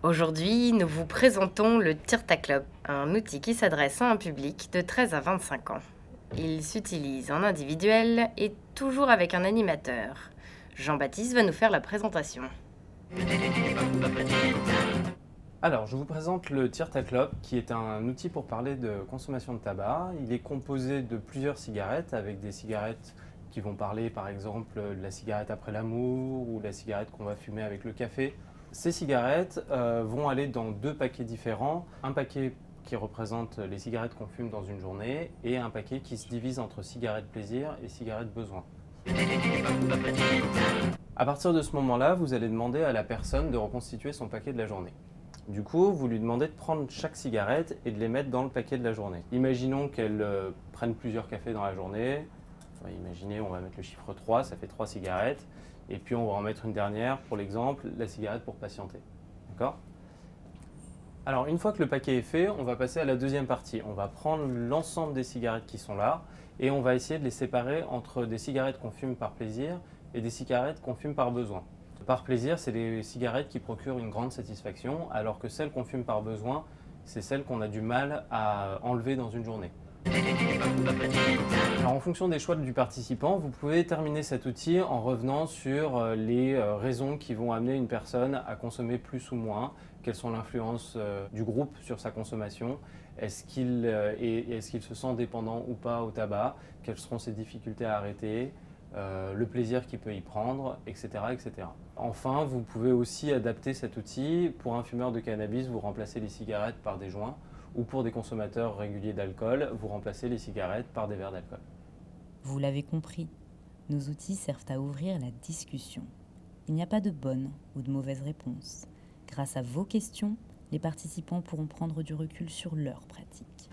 Aujourd'hui, nous vous présentons le Tirta Club, un outil qui s'adresse à un public de 13 à 25 ans. Il s'utilise en individuel et toujours avec un animateur. Jean-Baptiste va nous faire la présentation. Alors, je vous présente le Tirta Club, qui est un outil pour parler de consommation de tabac. Il est composé de plusieurs cigarettes, avec des cigarettes qui vont parler par exemple de la cigarette après l'amour ou la cigarette qu'on va fumer avec le café. Ces cigarettes vont aller dans deux paquets différents. Un paquet qui représente les cigarettes qu'on fume dans une journée et un paquet qui se divise entre cigarettes plaisir et cigarettes besoin. À partir de ce moment-là, vous allez demander à la personne de reconstituer son paquet de la journée. Du coup, vous lui demandez de prendre chaque cigarette et de les mettre dans le paquet de la journée. Imaginons qu'elle prenne plusieurs cafés dans la journée. Imaginez, on va mettre le chiffre 3, ça fait 3 cigarettes. Et puis on va en mettre une dernière, pour l'exemple, la cigarette pour patienter. D'accord ? Alors une fois que le paquet est fait, on va passer à la deuxième partie. On va prendre l'ensemble des cigarettes qui sont là et on va essayer de les séparer entre des cigarettes qu'on fume par plaisir et des cigarettes qu'on fume par besoin. Par plaisir, c'est les cigarettes qui procurent une grande satisfaction, alors que celles qu'on fume par besoin, c'est celles qu'on a du mal à enlever dans une journée. Alors, en fonction des choix du participant, vous pouvez terminer cet outil en revenant sur les raisons qui vont amener une personne à consommer plus ou moins, quelles sont l'influence du groupe sur sa consommation, est-ce qu'il se sent dépendant ou pas au tabac, quelles seront ses difficultés à arrêter, le plaisir qu'il peut y prendre, etc., etc. Enfin, vous pouvez aussi adapter cet outil. Pour un fumeur de cannabis, vous remplacez les cigarettes par des joints, ou pour des consommateurs réguliers d'alcool, vous remplacez les cigarettes par des verres d'alcool. Vous l'avez compris, nos outils servent à ouvrir la discussion. Il n'y a pas de bonne ou de mauvaise réponse. Grâce à vos questions, les participants pourront prendre du recul sur leurs pratiques.